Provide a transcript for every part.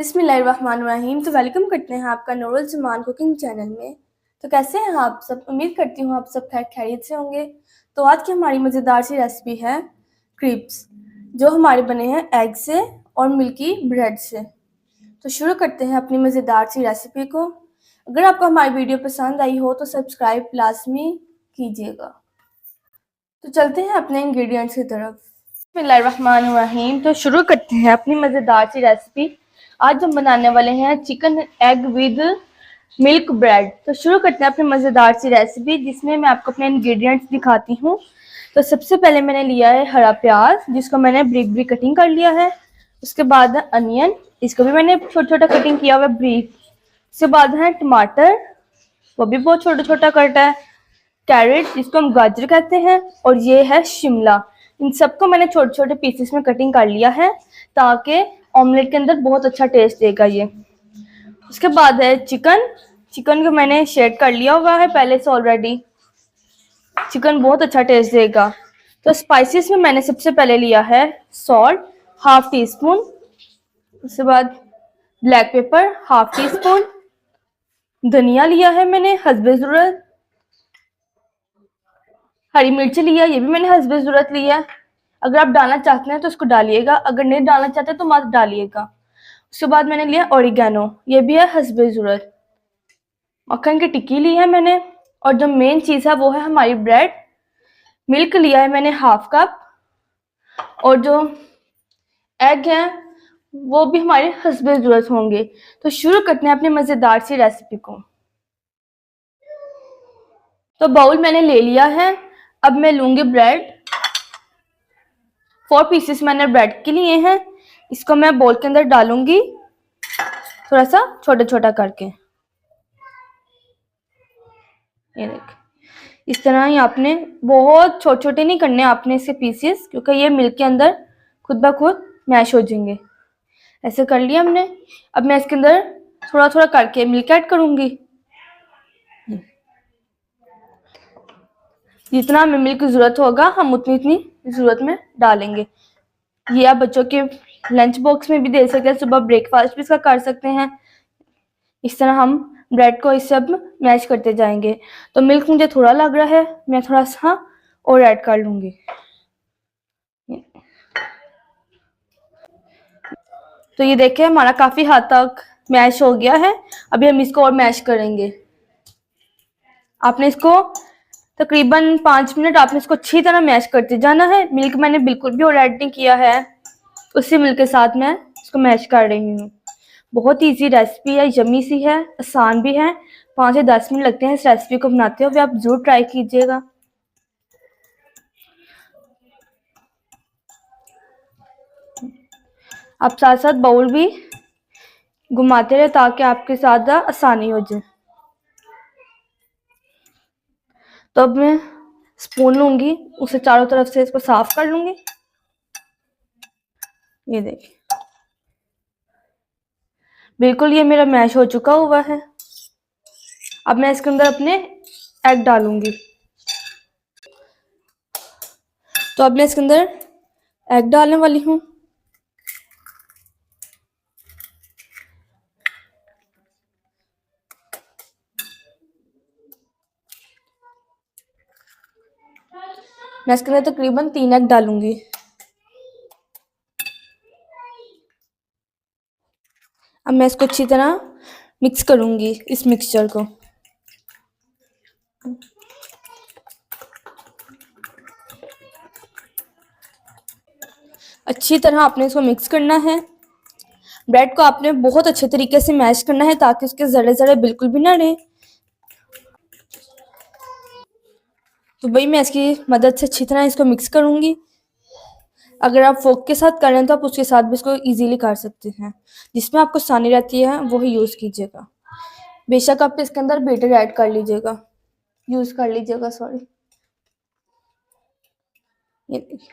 बिस्मिल्लाहिर्रहमानिर्रहीम। तो वेलकम करते हैं आपका नूरुल जमान कुकिंग चैनल में। तो कैसे हैं आप सब? उम्मीद करती हूँ आप सब खैर खैरियत से होंगे। तो आज की हमारी मज़ेदार सी रेसिपी है क्रीप्स, जो हमारे बने हैं एग से और मिल्की ब्रेड से। तो शुरू करते हैं अपनी मज़ेदार सी रेसिपी को। अगर आपको हमारी वीडियो पसंद आई हो तो सब्सक्राइब लाजमी कीजिएगा। तो चलते हैं अपने इंग्रेडिएंट्स की तरफ। बिस्मिल्लाहिर्रहमानिर्रहीम। तो शुरू करते हैं अपनी मज़ेदार सी रेसिपी। आज हम बनाने वाले हैं chicken egg with milk bread. तो शुरू करते हैं अपनी मज़ेदार सी रेसिपी, जिसमें मैं आपको अपने इंग्रेडिएंट्स दिखाती हूँ। तो सबसे पहले मैंने लिया है हरा प्याज, जिसको मैंने ब्रिक ब्रिक कटिंग कर लिया है। उसके बाद अनियन, इसको भी मैंने छोटा छोटा कटिंग किया हुआ है ब्रिक। उसके बाद है टमाटर, वो भी बहुत छोटा छोटा कटा है। कैरेट, जिसको हम गाजर कहते हैं, और ये है शिमला। इन सबको मैंने छोटे छोटे पीसेस में कटिंग कर लिया है, ताकि ऑमलेट के अंदर बहुत अच्छा टेस्ट देगा ये। उसके बाद है चिकन। चिकन को मैंने शेड कर लिया हुआ है पहले से ऑलरेडी। चिकन बहुत अच्छा टेस्ट देगा। तो स्पाइसेस में मैंने सबसे पहले लिया है सॉल्ट हाफ टी स्पून। उसके बाद black pepper half tea spoon. धनिया लिया है मैंने हस्बे ज़रूरत। हरी मिर्च लिया, ये भी मैंने हस्बे ज़रूरत लिया। अगर आप डालना चाहते हैं तो उसको डालिएगा, अगर नहीं डालना चाहते तो मत डालिएगा। उसके बाद मैंने लिया ओरिगेनो, ये भी है हस्बे ज़रूरत। मक्खन की टिक्की ली है मैंने, और जो मेन चीज़ है वो है हमारी ब्रेड। मिल्क लिया है मैंने हाफ कप, और जो एग है वो भी हमारे हस्बे ज़रूरत होंगे। तो शुरू करते हैं अपनी मज़ेदार सी रेसिपी को। तो बाउल मैंने ले लिया है। अब मैं लूँगी ब्रेड। 4 पीसेस मैंने ब्रेड के लिए हैं। इसको मैं बाउल के अंदर डालूंगी, थोड़ा सा छोटा छोटा करके। ये देख, इस तरह ही आपने बहुत छोटे छोटे नहीं करने आपने इसके पीसेस, क्योंकि ये मिल्क के अंदर खुद ब खुद मैश हो जाएंगे। ऐसे कर लिया हमने। अब मैं इसके अंदर थोड़ा थोड़ा करके मिल्क ऐड करूंगी। जितना हमें मिल्क की जरूरत होगा हम उतनी उतनी जरूरत में डालेंगे। ये आप बच्चों के लंच बॉक्स में भी दे सकते हैं, सुबह ब्रेकफास्ट भी इसका कर सकते हैं। इस तरह हम ब्रेड को इस सब मैश करते जाएंगे। तो मिल्क मुझे थोड़ा लग रहा है, मैं थोड़ा सा और ऐड कर लूंगी। तो ये देखिए हमारा काफी हद तक मैश हो गया है। अभी हम इसको और मैश करेंगे। आपने इसको तकरीबन 5 मिनट आपने इसको अच्छी तरह मैश करते जाना है। मिल्क मैंने बिल्कुल भी और ऐड नहीं किया है, उसी मिल्क के साथ मैं इसको मैश कर रही हूँ। बहुत इजी रेसिपी है, यमी सी है, आसान भी है। 5 से 10 मिनट लगते हैं इस रेसिपी को बनाते हुए। आप जरूर ट्राई कीजिएगा। आप साथ साथ बाउल भी घुमाते रहे ताकि आपके साथ आसानी हो जाए। तो अब मैं स्पून लूंगी, उसे चारों तरफ से इसको साफ कर लूंगी। ये देखिए बिल्कुल ये मेरा मैश हो चुका हुआ है। अब मैं इसके अंदर अपने एग डालूंगी। तो अब मैं इसके अंदर एग डालने वाली हूँ। मैं इसके अंदर तकरीबन 3 एग डालूंगी। अब मैं इसको अच्छी तरह मिक्स करूंगी, इस मिक्सचर को। अच्छी तरह आपने इसको मिक्स करना है। ब्रेड को आपने बहुत अच्छे तरीके से मैश करना है ताकि उसके जरे जरे बिल्कुल भी ना रहे। तो भाई मैं इसकी मदद से अच्छी तरह इसको मिक्स करूंगी। अगर आप फोक के साथ करें तो आप उसके साथ भी इसको इजीली कर सकते हैं। जिसमें आपको आसानी रहती है वो ही यूज़ कीजिएगा। बेशक आप इसके अंदर बीटर ऐड कर लीजिएगा, यूज़ कर लीजिएगा, सॉरी। ये देखिए,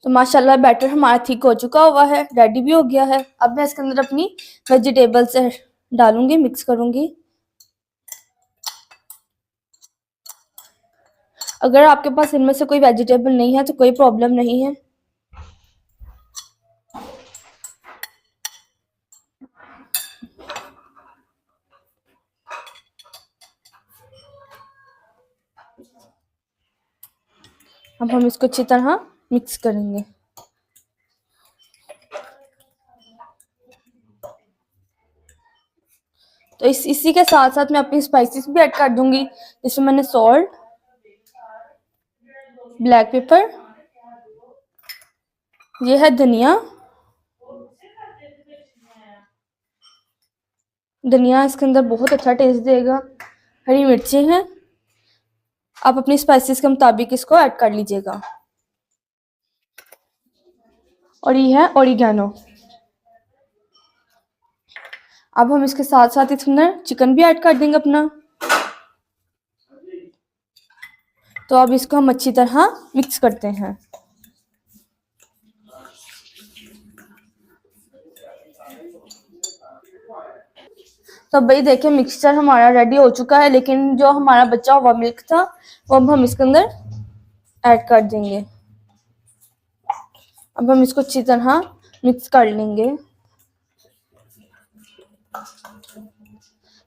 तो माशाल्लाह बैटर हमारा थिक हो चुका हुआ है, रेडी भी हो गया है। अब मैं इसके अंदर अपनी वेजिटेबल्स डालूंगी, मिक्स करूंगी। अगर आपके पास इनमें से कोई वेजिटेबल नहीं है तो कोई प्रॉब्लम नहीं है। अब हम इसको अच्छी तरह मिक्स करेंगे। तो इसी के साथ साथ मैं अपनी स्पाइसेस भी ऐड कर दूंगी, जिसमें मैंने सॉल्ट, ब्लैक पेपर, ये है धनिया, धनिया इसके अंदर बहुत अच्छा टेस्ट देगा, हरी मिर्ची हैं। आप अपनी स्पाइसेस के मुताबिक इसको ऐड कर लीजिएगा। और ये है ओरिगेनो। अब हम इसके साथ साथ इसके अंदर चिकन भी ऐड कर देंगे अपना। तो अब इसको हम अच्छी तरह मिक्स करते हैं। तो भाई देखिए मिक्सचर हमारा रेडी हो चुका है, लेकिन जो हमारा बचा हुआ मिल्क था वो अब हम इसके अंदर ऐड कर देंगे। अब हम इसको अच्छी तरह मिक्स कर लेंगे।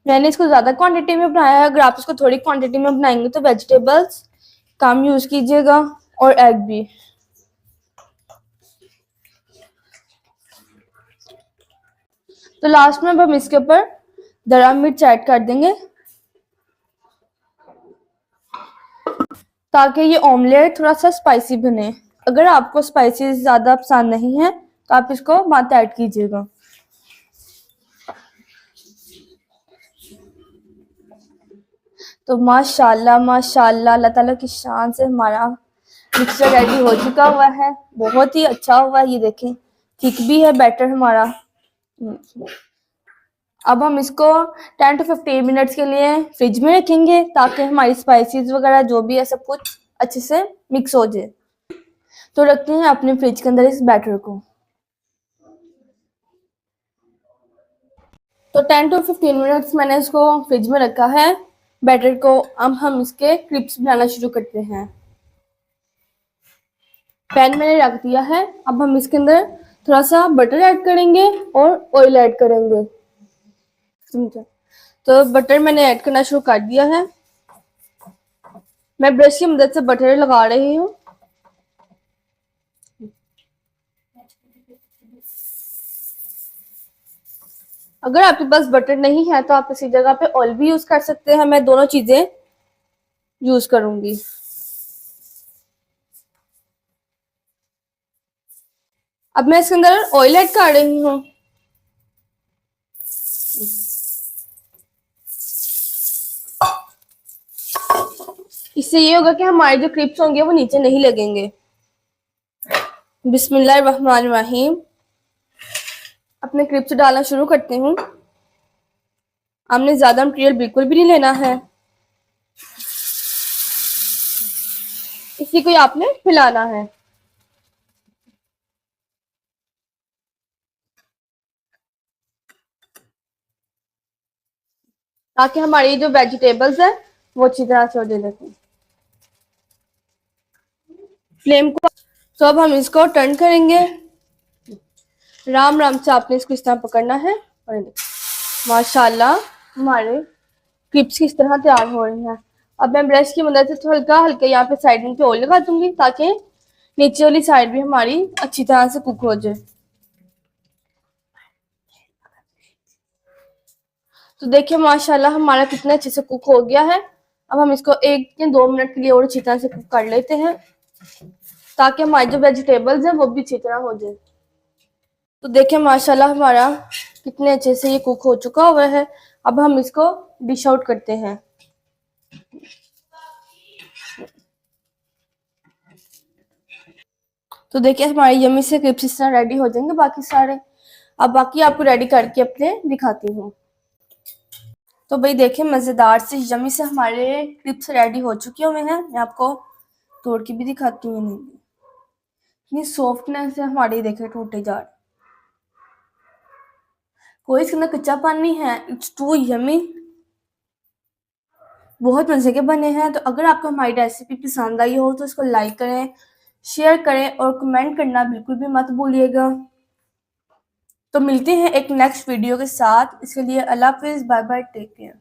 मैंने इसको ज़्यादा क्वांटिटी में बनाया है, अगर आप इसको थोड़ी क्वांटिटी में बनाएंगे तो वेजिटेबल्स कम यूज़ कीजिएगा और एग भी। तो लास्ट में हम इसके ऊपर दरा मिर्च ऐड कर देंगे, ताकि ये ऑमलेट थोड़ा सा स्पाइसी बने। अगर आपको स्पाइसी ज़्यादा पसंद नहीं है तो आप इसको मत ऐड कीजिएगा। तो माशाल्लाह माशाल्लाह अल्लाह ताला की शान से हमारा मिक्सचर रेडी हो चुका हुआ है, बहुत ही अच्छा हुआ है। ये देखें थिक भी है बैटर हमारा। अब हम इसको 10 to 15 मिनट्स के लिए फ्रिज में रखेंगे, ताकि हमारी स्पाइसेस वगैरह जो भी है सब कुछ अच्छे से मिक्स हो जाए। तो रखते हैं अपने फ्रिज के अंदर इस बैटर को। तो 10 to 15 मिनट्स मैंने इसको फ्रिज में रखा है बैटर को। अब हम इसके क्रिप्स बनाना शुरू करते हैं। पैन मैंने रख दिया है। अब हम इसके अंदर थोड़ा सा बटर ऐड करेंगे और ऑयल ऐड करेंगे। तो बटर मैंने ऐड करना शुरू कर दिया है। मैं ब्रश की मदद से बटर लगा रही हूँ। अगर आपके पास बटर नहीं है तो आप इसी जगह पे ऑयल भी यूज कर सकते हैं। मैं दोनों चीजें यूज करूंगी। अब मैं इसके अंदर ऑयल ऐड कर रही हूँ। इससे ये होगा कि हमारे जो क्रिप्स होंगे वो नीचे नहीं लगेंगे। बिस्मिल्लाहिर्रहमानिर्रहीम। अपने क्रिप्स डालना शुरू करते हूँ। हमने ज्यादा मटेरियल बिल्कुल भी नहीं लेना है, इसी को आपने फैलाना है। ताकि हमारी जो वेजिटेबल्स है वो अच्छी तरह से हो जाए। फ्लेम को तो अब हम इसको टर्न करेंगे। राम राम से आपने इसको इस तरह पकड़ना है और माशाल्लाह हमारे क्रिप्स किस तरह तैयार हो रहे हैं। अब मैं ब्रश की मदद से हल्का हल्का यहाँ पे साइड पे ऑयल लगा दूंगी, ताकि नीचे वाली साइड भी हमारी अच्छी तरह से कुक हो जाए। तो देखिए माशाल्लाह हमारा कितना अच्छे से कुक हो गया है। अब हम इसको 1 या 2 मिनट के लिए और अच्छी तरह से कुक कर लेते हैं, ताकि हमारी जो वेजिटेबल्स हैं वो भी अच्छी तरह हो जाए। तो देखिए माशाल्लाह हमारा कितने अच्छे से ये कुक हो चुका हुआ है। अब हम इसको डिश आउट करते हैं। तो देखिए हमारे यम्मी से क्रिप्स इस तरह रेडी हो जाएंगे बाकी सारे। अब बाकी आपको रेडी करके अपने दिखाती हूँ। तो भाई देखिए मज़ेदार से यम्मी से हमारे क्रिप्स रेडी हो चुके हुए हैं। मैं आपको तोड़ के भी दिखाती हूँ। नहीं इतनी सॉफ्टनेस है हमारी, देखे टूटे जा रहे, कोई इसके अंदर कच्चा पानी नहीं है। इट्स टू यम्मी, बहुत मजे के बने हैं। तो अगर आपको हमारी रेसिपी पसंद आई हो तो इसको लाइक करें, शेयर करें और कमेंट करना बिल्कुल भी मत भूलिएगा। तो मिलते हैं एक नेक्स्ट वीडियो के साथ। इसके लिए अल्लाह हाफिज़, बाय बाय, टेक केयर।